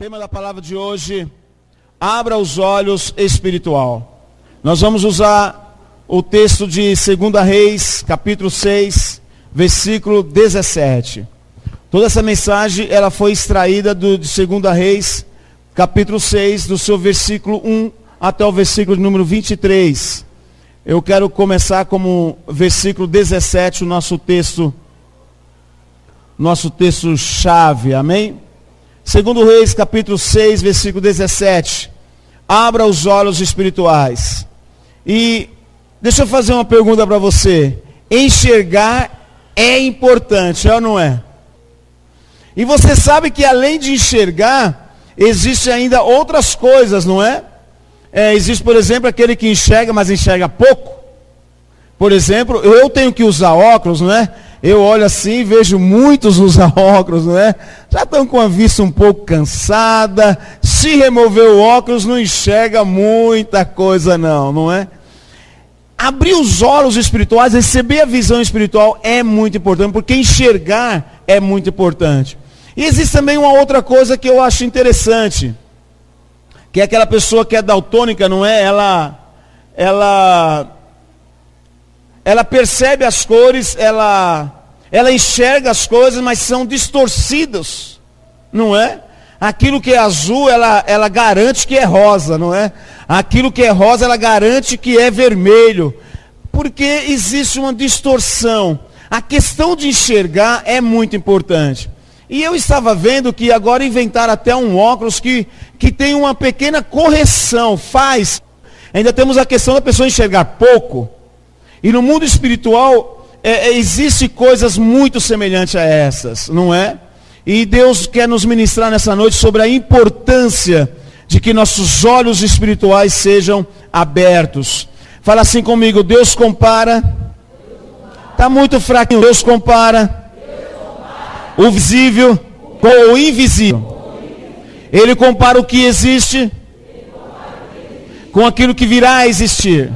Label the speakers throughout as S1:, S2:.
S1: Tema da palavra de hoje, abra os olhos espiritual. Nós vamos usar o texto de 2 Reis, capítulo 6, versículo 17. Toda essa mensagem ela foi extraída de 2 Reis, capítulo 6, do seu versículo 1 até o versículo número 23. Eu quero começar como versículo 17, o nosso texto chave, amém? 2 Reis, capítulo 6, versículo 17. Abra os olhos espirituais. E deixa eu fazer uma pergunta para você. Enxergar é importante, é ou não é? E você sabe que além de enxergar, existem ainda outras coisas, não é? Existe, por exemplo, aquele que enxerga, mas enxerga pouco. Por exemplo, eu tenho que usar óculos, não é? Eu olho assim e vejo muitos usar óculos, não é? Já estão com a vista um pouco cansada. Se remover o óculos, não enxerga muita coisa não é? Abrir os olhos espirituais, receber a visão espiritual é muito importante, porque enxergar é muito importante. E existe também uma outra coisa que eu acho interessante, que é aquela pessoa que é daltônica, não é? Ela percebe as cores, ela enxerga as coisas, mas são distorcidas, não é? Aquilo que é azul, ela garante que é rosa, não é? Aquilo que é rosa, ela garante que é vermelho, porque existe uma distorção. A questão de enxergar é muito importante. E eu estava vendo que agora inventaram até um óculos que tem uma pequena correção, ainda temos a questão da pessoa enxergar pouco. E no mundo espiritual, existe coisas muito semelhantes a essas, não é? E Deus quer nos ministrar nessa noite sobre a importância de que nossos olhos espirituais sejam abertos. Fala assim comigo, Deus compara, está muito fraquinho, Deus compara o visível com o invisível. Ele compara o que existe com aquilo que virá a existir.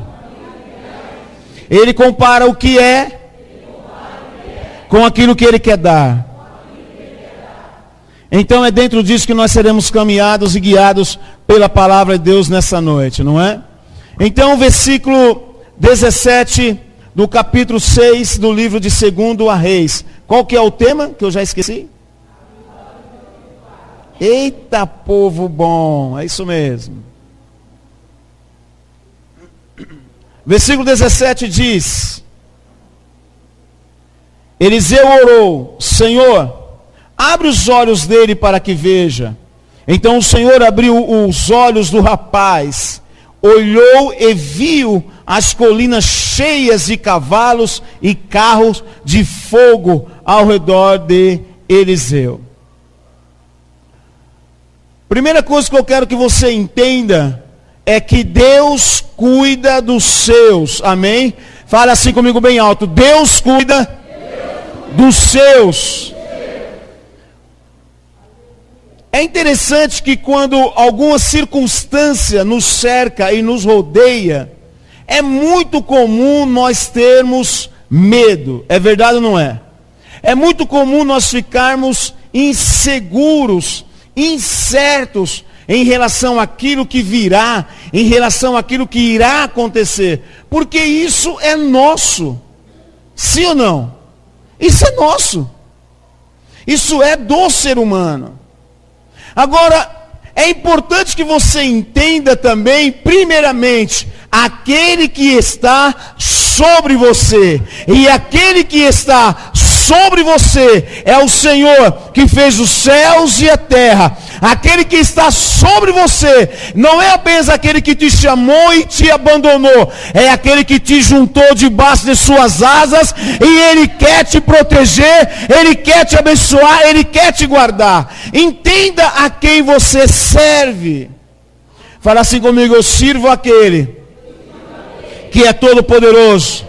S1: Ele compara o que é com aquilo que Ele quer dar. Então é dentro disso que nós seremos caminhados e guiados pela palavra de Deus nessa noite, não é? Então o versículo 17 do capítulo 6 do livro de 2 Reis. Qual que é o tema que eu já esqueci? Eita, povo bom, é isso mesmo. Versículo 17 diz: Eliseu orou, Senhor, abre os olhos dele para que veja. Então o Senhor abriu os olhos do rapaz, olhou e viu as colinas cheias de cavalos e carros de fogo ao redor de Eliseu. Primeira coisa que eu quero que você entenda é que Deus cuida dos seus, amém? Fala assim comigo bem alto, Deus cuida dos seus. É interessante que quando alguma circunstância nos cerca e nos rodeia, é muito comum nós termos medo, é verdade ou não é? É muito comum nós ficarmos inseguros, incertos, em relação àquilo que virá, em relação àquilo que irá acontecer, porque isso é nosso, sim ou não? Isso é nosso, isso é do ser humano. Agora, é importante que você entenda também, primeiramente, aquele que está sobre você, e aquele que está sobre você é o Senhor que fez os céus e a terra. Aquele que está sobre você não é apenas aquele que te chamou e te abandonou, é aquele que te juntou debaixo de suas asas, e Ele quer te proteger, Ele quer te abençoar, Ele quer te guardar. Entenda a quem você serve. Fala assim comigo, eu sirvo aquele que é todo poderoso,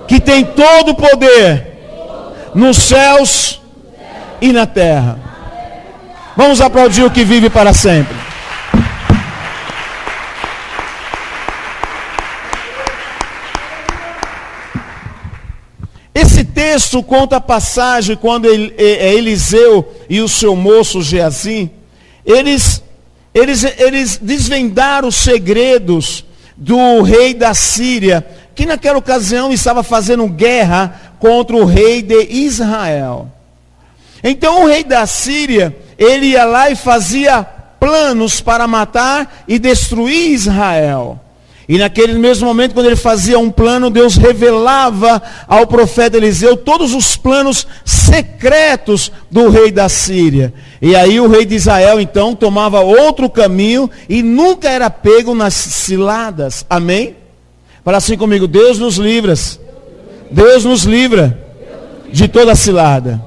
S1: que tem todo o poder nos céus e na terra. Vamos aplaudir o que vive para sempre. Esse texto conta a passagem quando Eliseu e o seu moço Geazi, eles desvendaram os segredos do rei da Síria, que naquela ocasião estava fazendo guerra contra o rei de Israel. Então o rei da Síria, ele ia lá e fazia planos para matar e destruir Israel. E naquele mesmo momento, quando ele fazia um plano, Deus revelava ao profeta Eliseu todos os planos secretos do rei da Síria. E aí o rei de Israel, então, tomava outro caminho e nunca era pego nas ciladas. Amém? Fala assim comigo: Deus nos livra. Deus nos livra de toda cilada.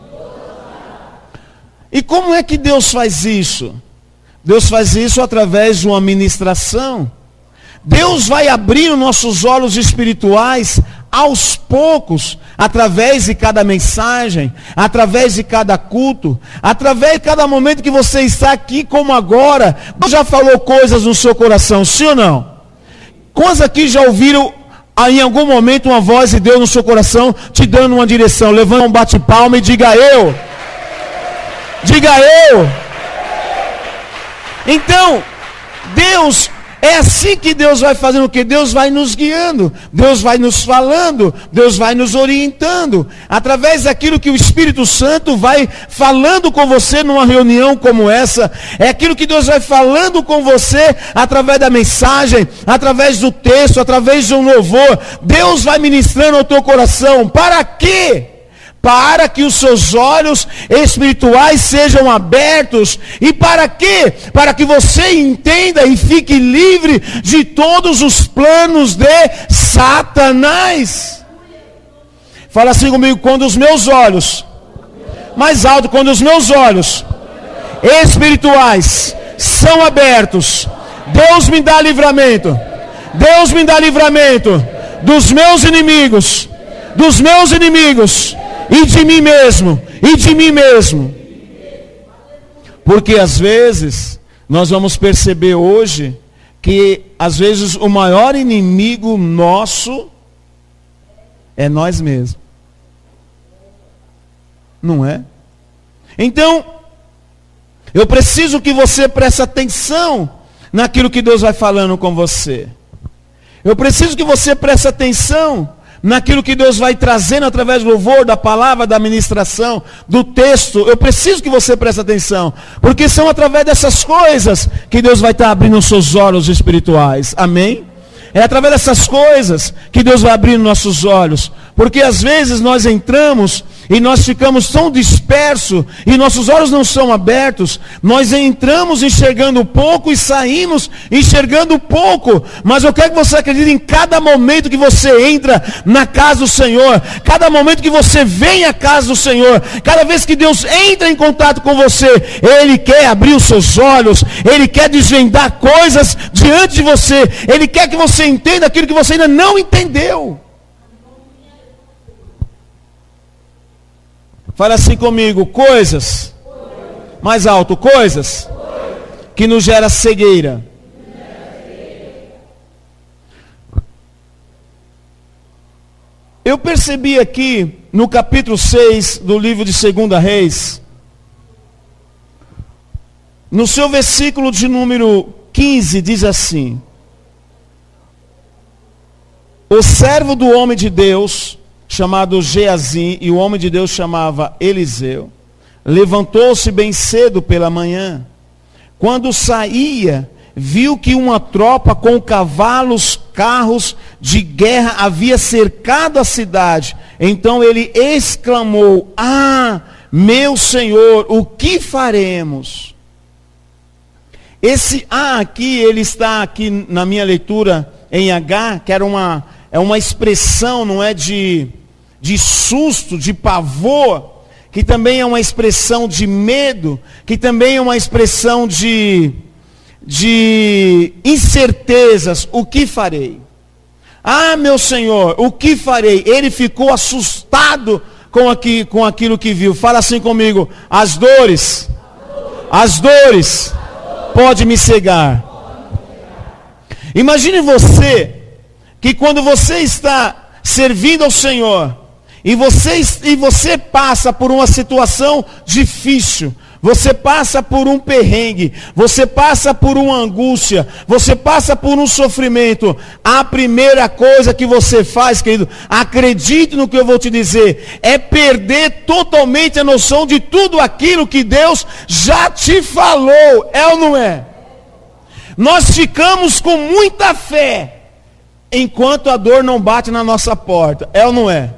S1: E como é que Deus faz isso? Deus faz isso através de uma ministração. Deus vai abrir os nossos olhos espirituais aos poucos, através de cada mensagem, através de cada culto, através de cada momento que você está aqui, como agora. Deus já falou coisas no seu coração, sim ou não? Quantos aqui já ouviram em algum momento uma voz de Deus no seu coração, te dando uma direção? Levanta um bate-palma e diga eu. Diga eu. Então, Deus, é assim que Deus vai fazendo o que? Deus vai nos guiando, Deus vai nos falando, Deus vai nos orientando, através daquilo que o Espírito Santo vai falando com você numa reunião como essa. É aquilo que Deus vai falando com você através da mensagem, através do texto, através de um louvor. Deus vai ministrando ao teu coração. Para quê? Para que os seus olhos espirituais sejam abertos. E para quê? Para que você entenda e fique livre de todos os planos de Satanás. Fala assim comigo: quando os meus olhos, mais alto, quando os meus olhos espirituais são abertos, Deus me dá livramento. Deus me dá livramento dos meus inimigos, e de mim mesmo. Porque às vezes nós vamos perceber hoje que às vezes o maior inimigo nosso é nós mesmos. Não é? Então, eu preciso que você preste atenção naquilo que Deus vai falando com você. Eu preciso que você preste atenção naquilo que Deus vai trazendo através do louvor, da palavra, da ministração, do texto. Eu preciso que você preste atenção, porque são através dessas coisas que Deus vai estar abrindo os seus olhos espirituais. Amém? É através dessas coisas que Deus vai abrindo nossos olhos. Porque às vezes nós entramos e nós ficamos tão dispersos e nossos olhos não são abertos. Nós entramos enxergando pouco e saímos enxergando pouco. Mas eu quero que você acredite em cada momento que você entra na casa do Senhor, cada momento que você vem à casa do Senhor, cada vez que Deus entra em contato com você, Ele quer abrir os seus olhos, Ele quer desvendar coisas diante de você, Ele quer que você entenda aquilo que você ainda não entendeu. Fala assim comigo: coisas, mais alto, coisas que nos gera cegueira. Eu percebi aqui no capítulo 6 do livro de 2 Reis, no seu versículo de número 15, diz assim: o servo do homem de Deus, chamado Geazim, e o homem de Deus chamava Eliseu, levantou-se bem cedo pela manhã. Quando saía, viu que uma tropa com cavalos, carros de guerra havia cercado a cidade. Então ele exclamou: ah, meu Senhor, o que faremos? Esse aqui, ele está aqui na minha leitura em H, que era uma expressão, não é, de susto, de pavor, que também é uma expressão de medo, que também é uma expressão de incertezas. O que farei? Ah, meu Senhor, o que farei? Ele ficou assustado com aquilo que viu. Fala assim comigo: as dores podem me cegar. Imagine você, que quando você está servindo ao Senhor, e você passa por uma situação difícil, você passa por um perrengue, você passa por uma angústia, você passa por um sofrimento, a primeira coisa que você faz, querido, acredite no que eu vou te dizer, é perder totalmente a noção de tudo aquilo que Deus já te falou, é ou não é? Nós ficamos com muita fé, enquanto a dor não bate na nossa porta, é ou não é?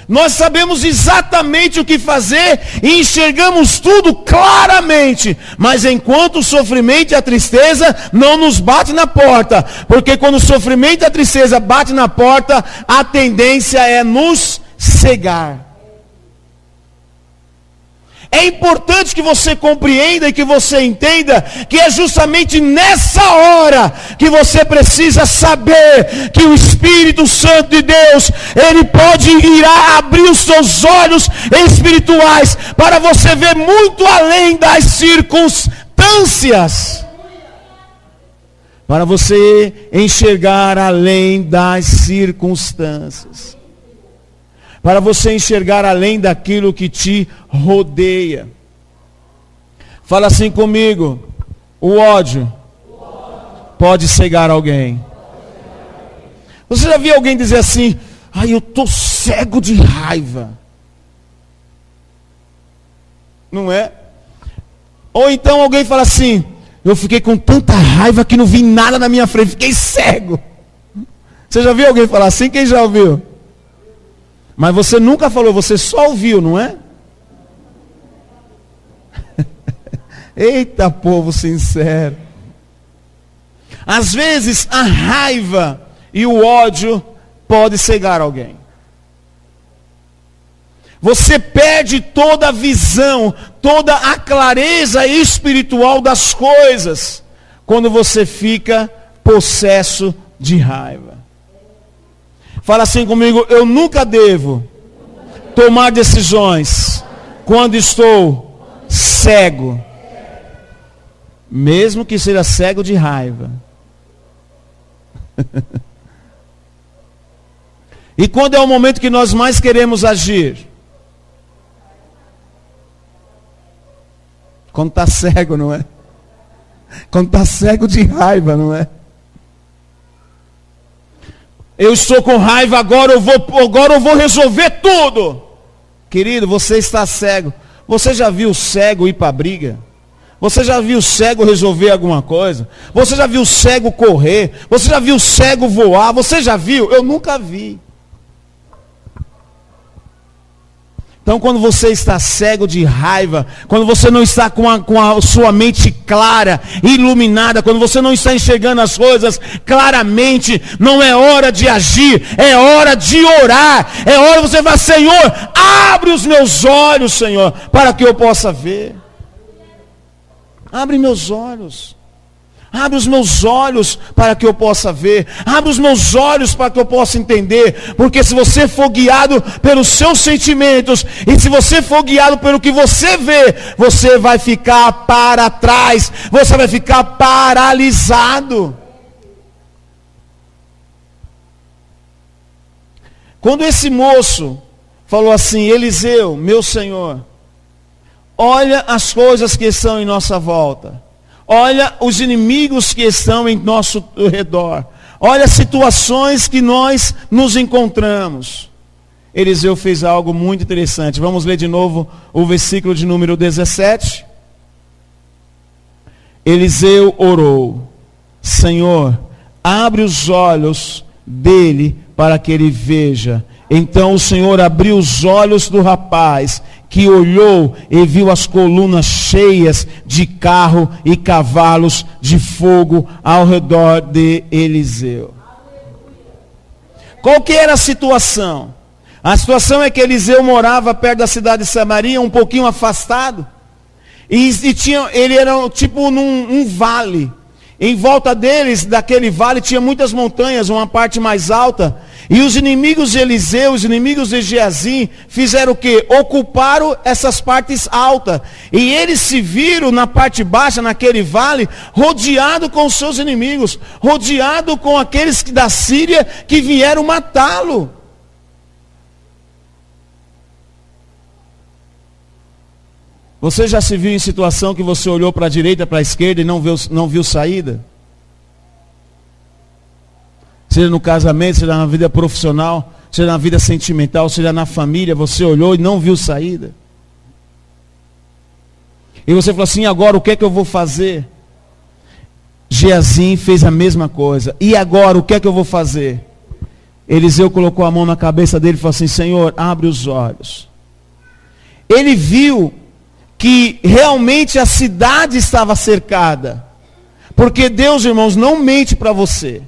S1: Nós sabemos exatamente o que fazer e enxergamos tudo claramente, mas enquanto o sofrimento e a tristeza não nos bate na porta, porque quando o sofrimento e a tristeza bate na porta, a tendência é nos cegar. É importante que você compreenda e que você entenda que é justamente nessa hora que você precisa saber que o Espírito Santo de Deus, ele irá abrir os seus olhos espirituais para você ver muito além das circunstâncias. Para você enxergar além das circunstâncias. Para você enxergar além daquilo que te rodeia. Fala assim comigo: o ódio pode cegar alguém. Você já viu alguém dizer assim: ai, eu estou cego de raiva? Não é? Ou então alguém fala assim: eu fiquei com tanta raiva que não vi nada na minha frente, fiquei cego. Você já viu alguém falar assim? Quem já ouviu? Mas você nunca falou, você só ouviu, não é? Eita, povo sincero. Às vezes a raiva e o ódio pode cegar alguém. Você perde toda a visão, toda a clareza espiritual das coisas, quando você fica possesso de raiva. Fala assim comigo: eu nunca devo tomar decisões quando estou cego. Mesmo que seja cego de raiva. E quando é o momento que nós mais queremos agir? Quando está cego, não é? Quando está cego de raiva, não é? Eu estou com raiva, agora eu vou resolver tudo. Querido, você está cego. Você já viu o cego ir para a briga? Você já viu o cego resolver alguma coisa? Você já viu o cego correr? Você já viu o cego voar? Você já viu? Eu nunca vi. Então, quando você está cego de raiva, quando você não está com a sua mente clara, iluminada, quando você não está enxergando as coisas claramente, não é hora de agir, é hora de orar, é hora de você falar: Senhor, abre os meus olhos, Senhor, para que eu possa ver. Abre meus olhos. Abre os meus olhos para que eu possa ver. Abre os meus olhos para que eu possa entender. Porque se você for guiado pelos seus sentimentos, e se você for guiado pelo que você vê, você vai ficar para trás. Você vai ficar paralisado. Quando esse moço falou assim: Eliseu, meu Senhor, olha as coisas que estão em nossa volta. Olha os inimigos que estão em nosso redor. Olha as situações que nós nos encontramos. Eliseu fez algo muito interessante. Vamos ler de novo o versículo de número 17. Eliseu orou: Senhor, abre os olhos dele para que ele veja. Então o Senhor abriu os olhos do rapaz, que olhou e viu as colunas cheias de carro e cavalos de fogo ao redor de Eliseu. Qual que era a situação? A situação é que Eliseu morava perto da cidade de Samaria, um pouquinho afastado. Ele era tipo num vale. Em volta deles, daquele vale, tinha muitas montanhas, uma parte mais alta. E os inimigos de Eliseu, os inimigos de Geazim, fizeram o quê? Ocuparam essas partes altas. E eles se viram na parte baixa, naquele vale, rodeado com os seus inimigos. Rodeado com aqueles da Síria que vieram matá-lo. Você já se viu em situação que você olhou para a direita, para a esquerda e não viu saída? Seja no casamento, seja na vida profissional, seja na vida sentimental, seja na família, você olhou e não viu saída. E você falou assim, agora o que é que eu vou fazer? Geazim fez a mesma coisa. E agora o que é que eu vou fazer? Eliseu colocou a mão na cabeça dele e falou assim, Senhor, abre os olhos. Ele viu que realmente a cidade estava cercada. Porque Deus, irmãos, não mente para você.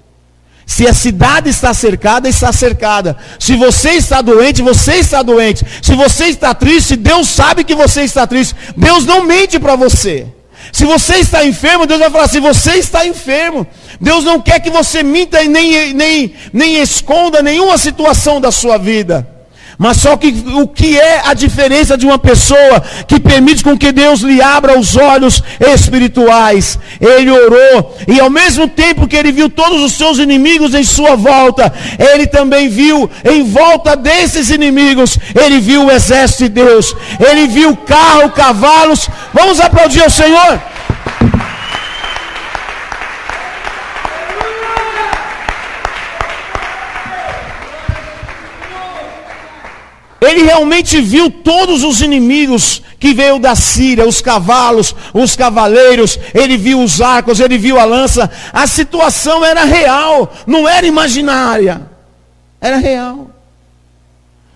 S1: Se a cidade está cercada, está cercada. Se você está doente, você está doente. Se você está triste, Deus sabe que você está triste. Deus não mente para você. Se você está enfermo, Deus vai falar assim, você está enfermo. Deus não quer que você minta e nem esconda nenhuma situação da sua vida. Mas só que o que é a diferença de uma pessoa que permite com que Deus lhe abra os olhos espirituais? Ele orou, e ao mesmo tempo que ele viu todos os seus inimigos em sua volta, ele também viu em volta desses inimigos, ele viu o exército de Deus, ele viu carro, cavalos. Vamos aplaudir ao Senhor? Ele realmente viu todos os inimigos que veio da Síria, os cavalos, os cavaleiros, ele viu os arcos, ele viu a lança. A situação era real, não era imaginária, era real.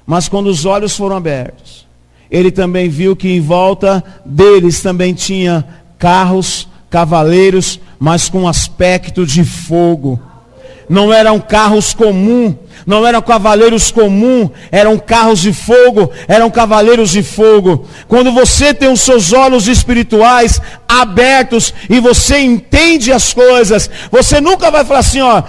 S1: Mas quando os olhos foram abertos, ele também viu que em volta deles também tinha carros, cavaleiros, mas com aspecto de fogo. Não eram carros comuns, não eram cavaleiros comuns, eram carros de fogo, eram cavaleiros de fogo. Quando você tem os seus olhos espirituais abertos e você entende as coisas, você nunca vai falar assim, ó,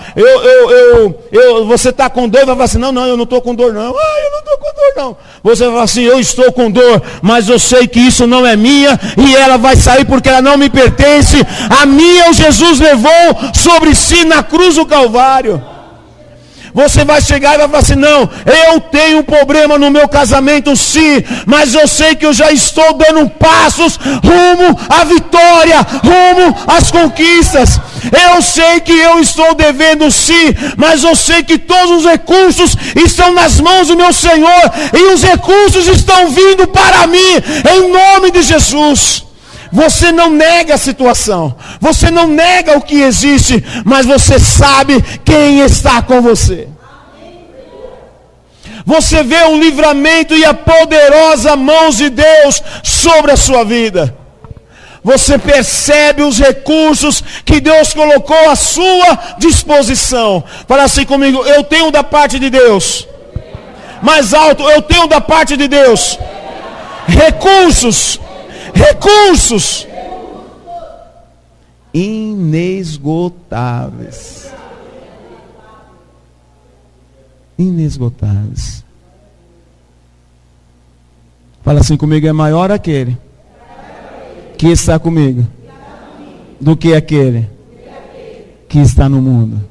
S1: você está com dor, vai falar assim, não, eu não estou com dor não, eu não estou com dor não. Você vai falar assim, eu estou com dor, mas eu sei que isso não é minha e ela vai sair porque ela não me pertence. A minha o Jesus levou sobre si na cruz do Calvário. Você vai chegar e vai falar assim, não, eu tenho um problema no meu casamento sim, mas eu sei que eu já estou dando passos rumo à vitória, rumo às conquistas. Eu sei que eu estou devendo sim, mas eu sei que todos os recursos estão nas mãos do meu Senhor, e os recursos estão vindo para mim, em nome de Jesus. Você não nega a situação, você não nega o que existe, mas você sabe quem está com você. Você vê o livramento e a poderosa mão de Deus sobre a sua vida. Você percebe os recursos que Deus colocou à sua disposição. Fala assim comigo, eu tenho da parte de Deus. Mais alto, eu tenho da parte de Deus. Recursos inesgotáveis. Inesgotáveis. Fala assim comigo, é maior aquele que está comigo do que aquele que está no mundo.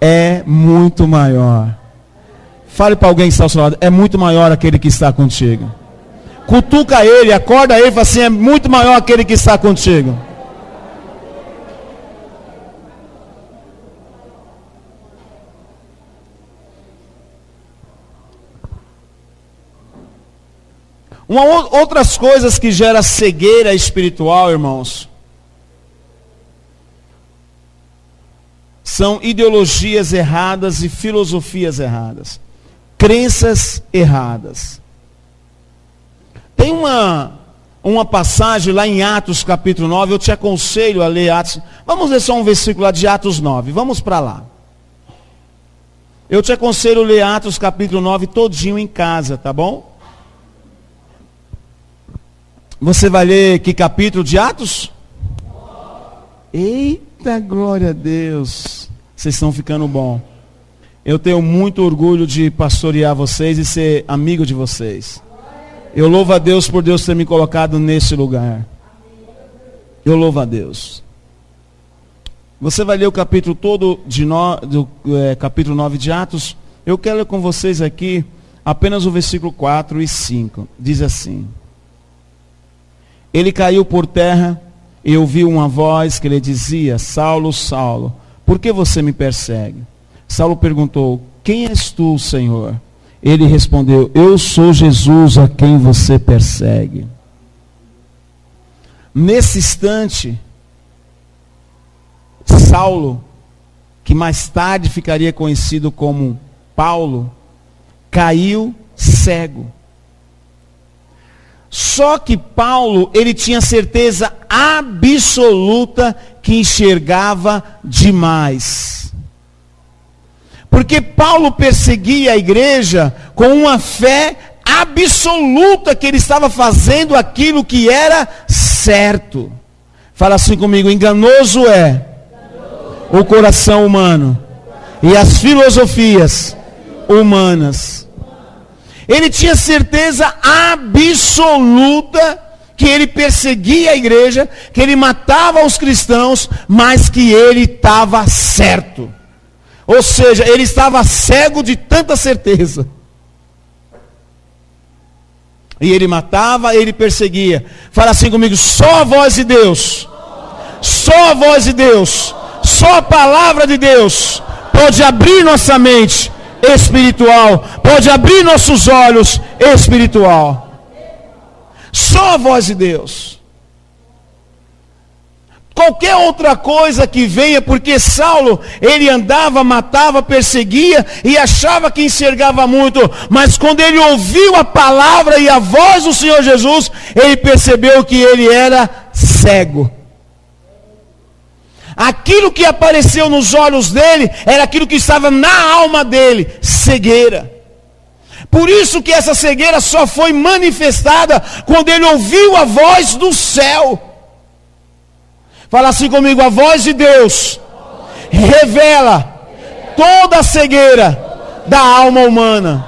S1: É muito maior. Fale para alguém que está ao seu lado, é muito maior aquele que está contigo. Cutuca ele, acorda ele e fala assim, é muito maior aquele que está contigo. Outras coisas que geram cegueira espiritual, irmãos, são ideologias erradas e filosofias erradas. Crenças erradas. Tem uma passagem lá em Atos capítulo 9, eu te aconselho a ler Atos. Vamos ler só um versículo lá de Atos 9, vamos para lá. Eu te aconselho a ler Atos capítulo 9 todinho em casa, tá bom? Você vai ler que capítulo de Atos? Eita, glória a Deus. Vocês estão ficando bom. Eu tenho muito orgulho de pastorear vocês e ser amigo de vocês. Eu louvo a Deus por Deus ter me colocado nesse lugar. Eu louvo a Deus. Você vai ler o capítulo todo capítulo 9 de Atos. Eu quero ler com vocês aqui apenas o versículo 4 e 5. Diz assim: Ele caiu por terra e ouviu uma voz que lhe dizia: Saulo, Saulo, por que você me persegue? Saulo perguntou: quem és tu, Senhor? Ele respondeu: eu sou Jesus a quem você persegue. Nesse instante, Saulo, que mais tarde ficaria conhecido como Paulo, caiu cego. Só que Paulo, ele tinha certeza absoluta que enxergava demais. Porque Paulo perseguia a igreja com uma fé absoluta que ele estava fazendo aquilo que era certo. Fala assim comigo: enganoso é o coração humano e as filosofias humanas. Ele tinha certeza absoluta que ele perseguia a igreja, que ele matava os cristãos, mas que ele estava certo. Ou seja, ele estava cego de tanta certeza. E ele matava, ele perseguia. Fala assim comigo: só a voz de Deus, só a voz de Deus, só a palavra de Deus pode abrir nossa mente espiritual, pode abrir nossos olhos espiritual. Só a voz de Deus. Qualquer outra coisa que venha, porque Saulo, ele andava, matava, perseguia e achava que enxergava muito, mas quando ele ouviu a palavra e a voz do Senhor Jesus, ele percebeu que ele era cego. Aquilo que apareceu nos olhos dele era aquilo que estava na alma dele, cegueira. Por isso que essa cegueira só foi manifestada quando ele ouviu a voz do céu. Fala assim comigo: a voz de Deus revela toda a cegueira da alma humana.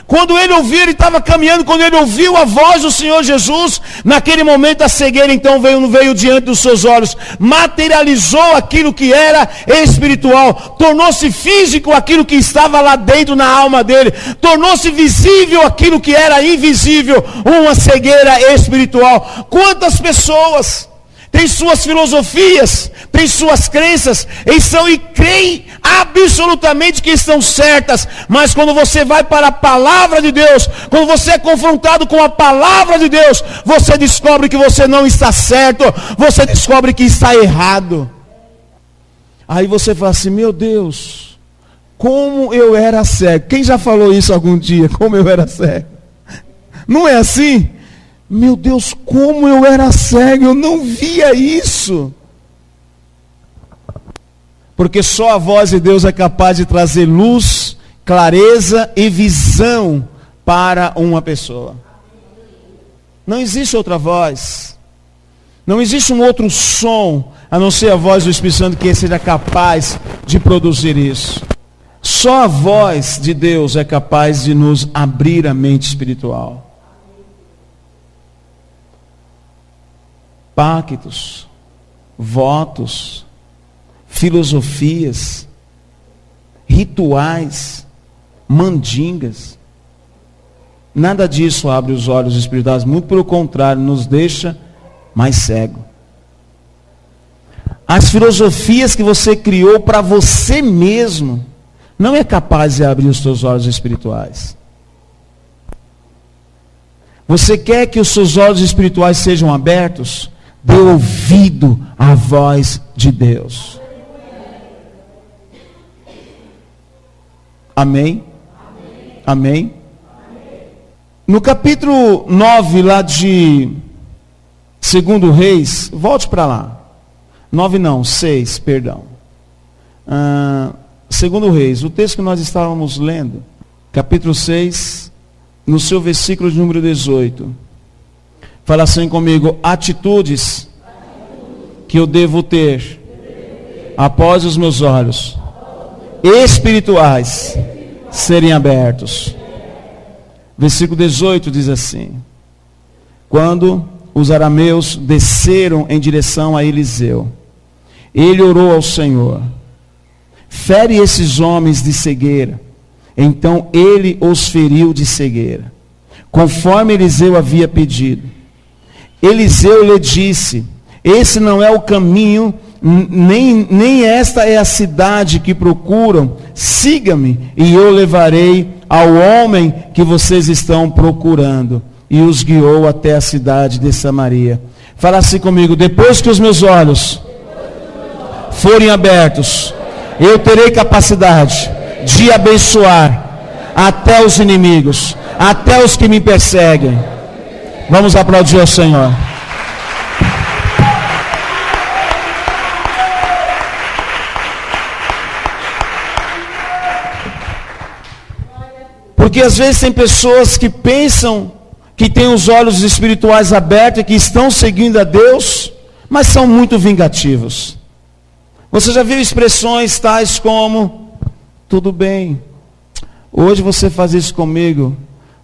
S1: Quando ele ouviu, ele estava caminhando, quando ele ouviu a voz do Senhor Jesus, naquele momento a cegueira então veio diante dos seus olhos, materializou aquilo que era espiritual, tornou-se físico aquilo que estava lá dentro na alma dele, tornou-se visível aquilo que era invisível, uma cegueira espiritual. Quantas pessoas têm suas filosofias, têm suas crenças, e creem absolutamente que estão certas, mas quando você vai para a palavra de Deus, quando você é confrontado com a palavra de Deus, você descobre que você não está certo, você descobre que está errado. Aí você fala assim: meu Deus, como eu era cego. Quem já falou isso algum dia? Como eu era cego? Não é assim? Meu Deus, como eu era cego, eu não via isso. Porque só a voz de Deus é capaz de trazer luz, clareza e visão para uma pessoa. Não existe outra voz. Não existe um outro som, a não ser a voz do Espírito Santo, que seja capaz de produzir isso. Só a voz de Deus é capaz de nos abrir a mente espiritual. Pactos, votos, filosofias, rituais, mandingas, nada disso abre os olhos espirituais, muito pelo contrário, nos deixa mais cego. As filosofias que você criou para você mesmo não é capaz de abrir os seus olhos espirituais. Você quer que os seus olhos espirituais sejam abertos? Dê ouvido à voz de Deus. Amém? Amém? No capítulo 9 lá de 2 Reis, volte para lá. 6, perdão. 2 Reis, o texto que nós estávamos lendo, capítulo 6, no seu versículo de número 18. Fala assim comigo: atitudes que eu devo ter após os meus olhos espirituais serem abertos. Versículo 18 diz assim: quando os arameus desceram em direção a Eliseu, ele orou ao Senhor: fere esses homens de cegueira. Então ele os feriu de cegueira, conforme Eliseu havia pedido. Eliseu lhe disse: esse não é o caminho, nem esta é a cidade que procuram. Siga-me, e eu levarei ao homem que vocês estão procurando. E os guiou até a cidade de Samaria. Fala assim comigo: depois que os meus olhos forem abertos, eu terei capacidade de abençoar até os inimigos, até os que me perseguem. Vamos aplaudir ao Senhor. Porque às vezes tem pessoas que pensam que têm os olhos espirituais abertos e que estão seguindo a Deus, mas são muito vingativos. Você já viu expressões tais como: tudo bem, hoje você faz isso comigo,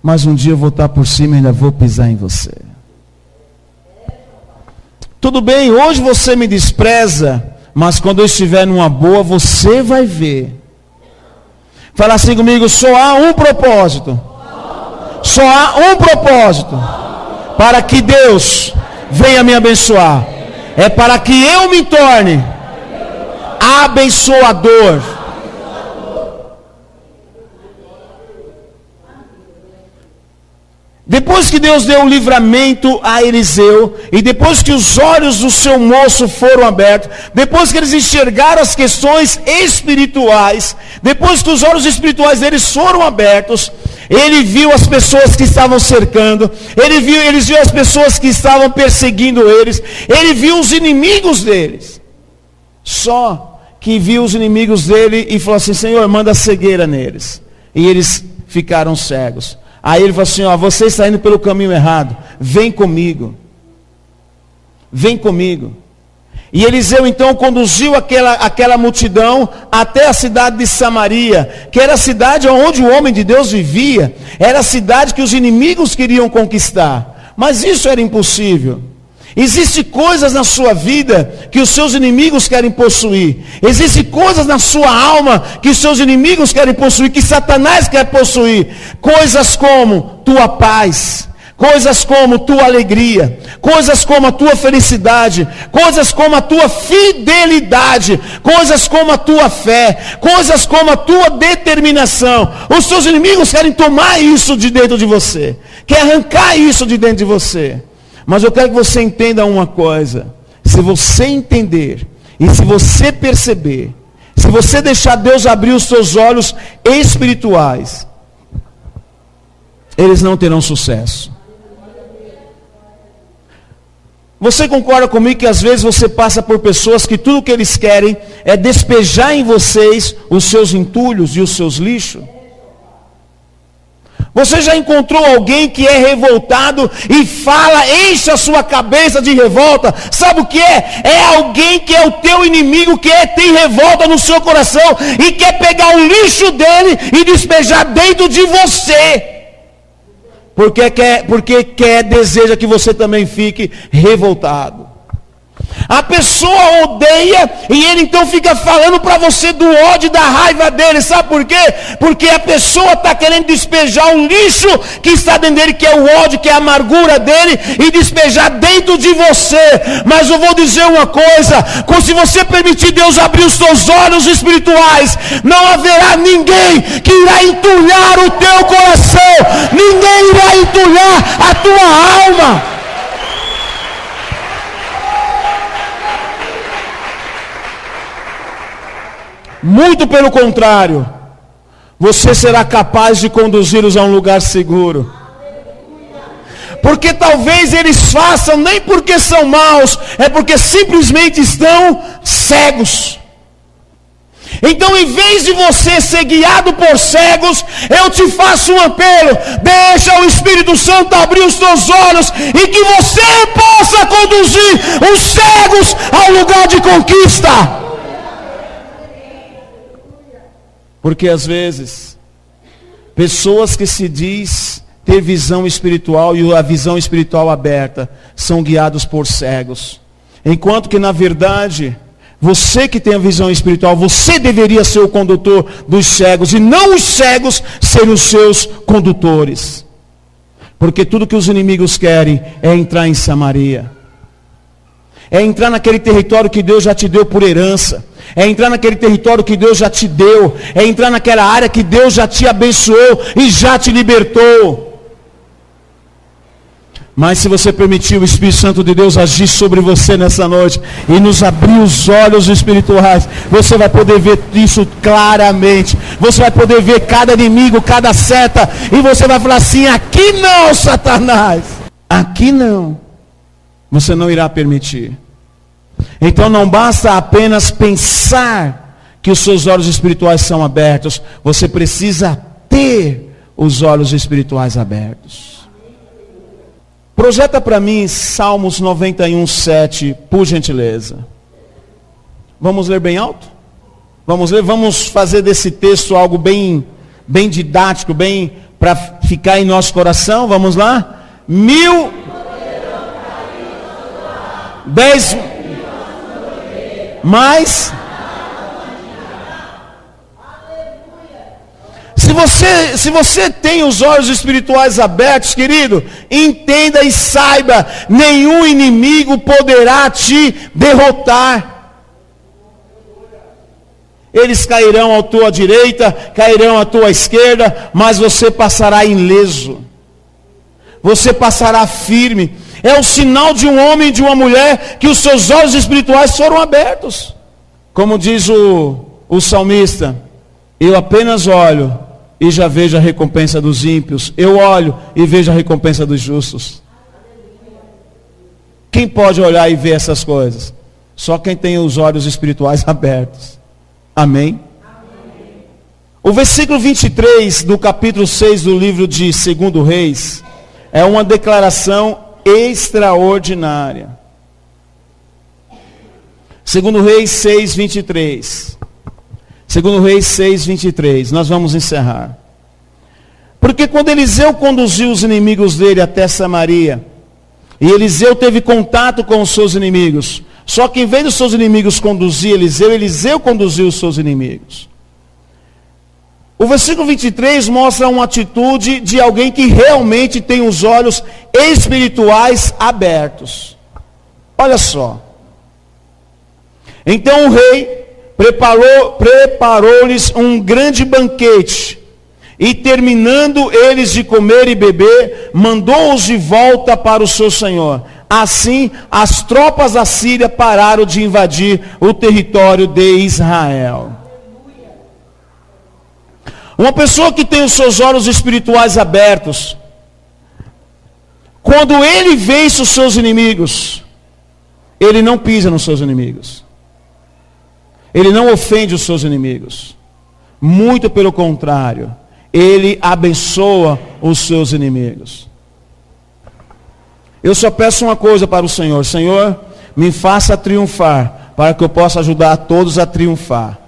S1: mas um dia eu vou estar por cima e ainda vou pisar em você. Tudo bem, hoje você me despreza, mas quando eu estiver numa boa, você vai ver. Fala assim comigo: só há um propósito. Só há um propósito para que Deus venha me abençoar. É para que eu me torne abençoador. Depois que Deus deu o livramento a Eliseu, e depois que os olhos do seu moço foram abertos, depois que eles enxergaram as questões espirituais, depois que os olhos espirituais deles foram abertos, ele viu as pessoas que estavam cercando, eles viu as pessoas que estavam perseguindo eles, ele viu os inimigos deles. Só que viu os inimigos dele e falou assim: Senhor, manda cegueira neles. E eles ficaram cegos. Aí ele falou assim: ó, você está indo pelo caminho errado, vem comigo. Vem comigo. E Eliseu então conduziu aquela multidão até a cidade de Samaria, que era a cidade onde o homem de Deus vivia, era a cidade que os inimigos queriam conquistar. Mas isso era impossível. Existem coisas na sua vida que os seus inimigos querem possuir. Existem coisas na sua alma que os seus inimigos querem possuir, que Satanás quer possuir. Coisas como tua paz, coisas como tua alegria, coisas como a tua felicidade, coisas como a tua fidelidade, coisas como a tua fé, coisas como a tua determinação. Os seus inimigos querem tomar isso de dentro de você, querem arrancar isso de dentro de você. Mas eu quero que você entenda uma coisa: se você entender, e se você perceber, se você deixar Deus abrir os seus olhos espirituais, eles não terão sucesso. Você concorda comigo que às vezes você passa por pessoas que tudo que eles querem é despejar em vocês os seus entulhos e os seus lixos? Você já encontrou alguém que é revoltado e fala, enche a sua cabeça de revolta? Sabe o que é? É alguém que é o teu inimigo, que tem revolta no seu coração e quer pegar o lixo dele e despejar dentro de você. Porque deseja que você também fique revoltado. A pessoa odeia e ele então fica falando para você do ódio e da raiva dele. Sabe por quê? Porque a pessoa está querendo despejar o lixo que está dentro dele, que é o ódio, que é a amargura dele, e despejar dentro de você. Mas eu vou dizer uma coisa: se você permitir Deus abrir os seus olhos espirituais, não haverá ninguém que irá entulhar o teu coração, ninguém irá entulhar a tua alma. Muito pelo contrário, você será capaz de conduzi-los a um lugar seguro. Porque talvez eles façam, nem porque são maus, é porque simplesmente estão cegos. Então, em vez de você ser guiado por cegos, eu te faço um apelo: deixa o Espírito Santo abrir os teus olhos e que você possa conduzir os cegos ao lugar de conquista. Porque às vezes, pessoas que se diz ter visão espiritual e a visão espiritual aberta, são guiados por cegos. Enquanto que na verdade, você que tem a visão espiritual, você deveria ser o condutor dos cegos, e não os cegos serem os seus condutores. Porque tudo que os inimigos querem é entrar em Samaria. É entrar naquele território que Deus já te deu por herança. É entrar naquele território que Deus já te deu. É entrar naquela área que Deus já te abençoou e já te libertou. Mas se você permitir o Espírito Santo de Deus agir sobre você nessa noite e nos abrir os olhos espirituais, você vai poder ver isso claramente. Você vai poder ver cada inimigo, cada seta, e você vai falar assim: aqui não, Satanás, aqui não. Você não irá permitir. Então não basta apenas pensar que os seus olhos espirituais são abertos, você precisa ter os olhos espirituais abertos. Projeta para mim Salmos 91:7, por gentileza. Vamos ler bem alto? Vamos ler, vamos fazer desse texto algo bem didático, bem para ficar em nosso coração. Vamos lá? 10 mais. Se você tem os olhos espirituais abertos, querido, entenda e saiba, nenhum inimigo poderá te derrotar. Eles cairão à tua direita, cairão à tua esquerda, mas você passará ileso. Você passará firme. É o sinal de um homem e de uma mulher que os seus olhos espirituais foram abertos. Como diz o salmista: eu apenas olho e já vejo a recompensa dos ímpios. Eu olho e vejo a recompensa dos justos. Quem pode olhar e ver essas coisas? Só quem tem os olhos espirituais abertos. Amém? O versículo 23 do capítulo 6 do livro de 2 Reis é uma declaração extraordinária. 2 Reis 6, 23. 2 Reis 6, 23. Nós vamos encerrar. Porque quando Eliseu conduziu os inimigos dele até Samaria, e Eliseu teve contato com os seus inimigos, só que em vez dos seus inimigos conduzir Eliseu conduziu os seus inimigos. O versículo 23 mostra uma atitude de alguém que realmente tem os olhos espirituais abertos. Olha só. Então o rei preparou-lhes um grande banquete, e terminando eles de comer e beber, mandou-os de volta para o seu senhor. Assim, as tropas da Síria pararam de invadir o território de Israel. Uma pessoa que tem os seus olhos espirituais abertos, quando ele vence os seus inimigos, ele não pisa nos seus inimigos. Ele não ofende os seus inimigos. Muito pelo contrário, ele abençoa os seus inimigos. Eu só peço uma coisa para o Senhor: Senhor, me faça triunfar, para que eu possa ajudar a todos a triunfar.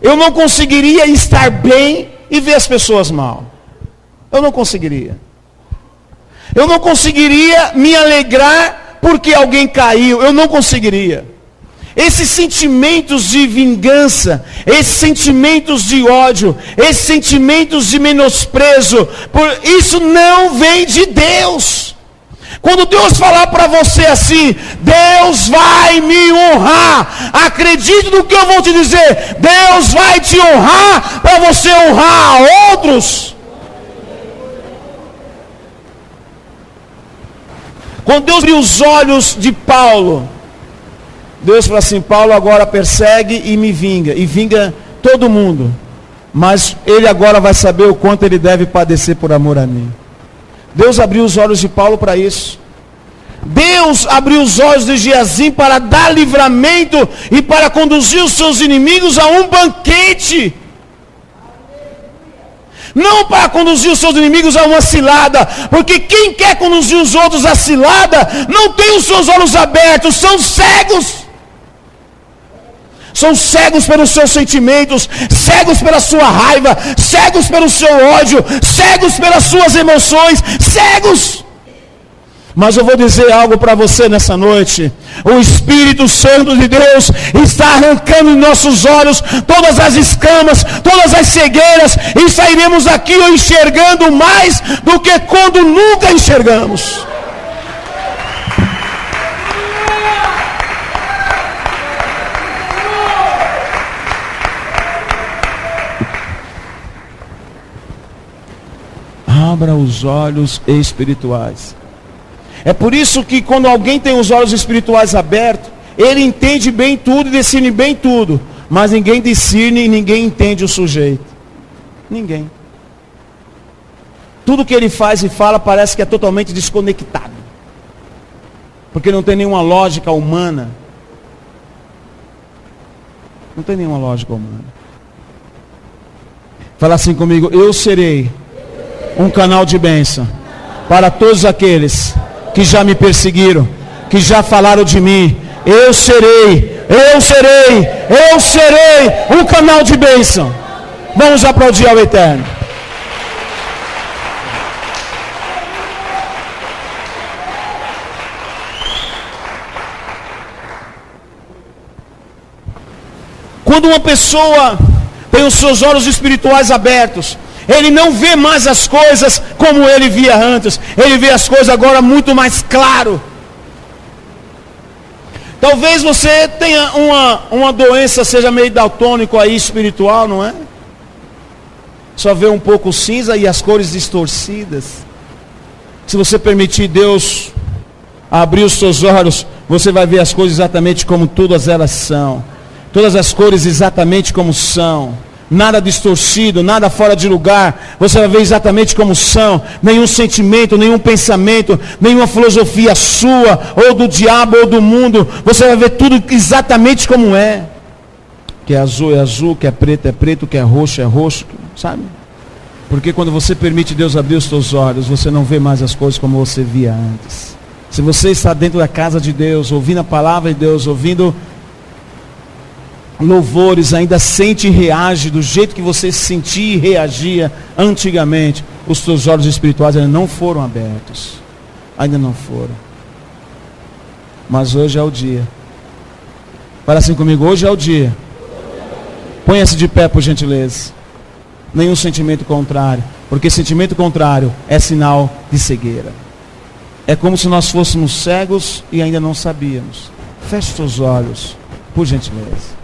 S1: Eu não conseguiria estar bem e ver as pessoas mal. Eu não conseguiria. Eu não conseguiria me alegrar porque alguém caiu. Eu não conseguiria. Esses sentimentos de vingança, esses sentimentos de ódio, esses sentimentos de menosprezo, isso não vem de Deus. Quando Deus falar para você assim: Deus vai me honrar, acredite no que eu vou te dizer, Deus vai te honrar para você honrar a outros. Quando Deus abriu os olhos de Paulo, Deus falou assim: Paulo agora persegue e me vinga, e vinga todo mundo, mas ele agora vai saber o quanto ele deve padecer por amor a mim. Deus abriu os olhos de Paulo para isso. Deus abriu os olhos de Geazim para dar livramento e para conduzir os seus inimigos a um banquete. Não para conduzir os seus inimigos a uma cilada, porque quem quer conduzir os outros à cilada não tem os seus olhos abertos, são cegos. São cegos pelos seus sentimentos, cegos pela sua raiva, cegos pelo seu ódio, cegos pelas suas emoções, cegos. Mas eu vou dizer algo para você nessa noite. O Espírito Santo de Deus está arrancando em nossos olhos todas as escamas, todas as cegueiras, e sairemos daqui enxergando mais do que quando nunca enxergamos. Abra os olhos espirituais. É por isso que quando alguém tem os olhos espirituais abertos, ele entende bem tudo e discerne bem tudo. Mas ninguém discerne e ninguém entende o sujeito. Ninguém. Tudo que ele faz e fala parece que é totalmente desconectado. Porque não tem nenhuma lógica humana. Não tem nenhuma lógica humana. Fala assim comigo: eu serei um canal de bênção para todos aqueles que já me perseguiram, que já falaram de mim. Eu serei um canal de bênção. Vamos aplaudir ao Eterno. Quando uma pessoa tem os seus olhos espirituais abertos, ele não vê mais as coisas como ele via antes. Ele vê as coisas agora muito mais claro. Talvez você tenha uma doença, seja meio daltônico aí, espiritual, não é? Só vê um pouco cinza e as cores distorcidas. Se você permitir Deus abrir os seus olhos, você vai ver as coisas exatamente como todas elas são. Todas as cores exatamente como são. Nada distorcido, nada fora de lugar. Você vai ver exatamente como são. Nenhum sentimento, nenhum pensamento, nenhuma filosofia sua, ou do diabo, ou do mundo. Você vai ver tudo exatamente como é. Que é azul, que é preto, que é roxo, sabe? Porque quando você permite Deus abrir os seus olhos, você não vê mais as coisas como você via antes. Se você está dentro da casa de Deus, ouvindo a palavra de Deus, ouvindo louvores, ainda sente e reage do jeito que você se sentia e reagia antigamente, os seus olhos espirituais ainda não foram abertos. Ainda não foram. Mas hoje é o dia. Fala assim comigo: hoje é o dia. Ponha-se de pé, por gentileza. Nenhum sentimento contrário, porque sentimento contrário é sinal de cegueira. É como se nós fôssemos cegos e ainda não sabíamos. Feche seus olhos, por gentileza.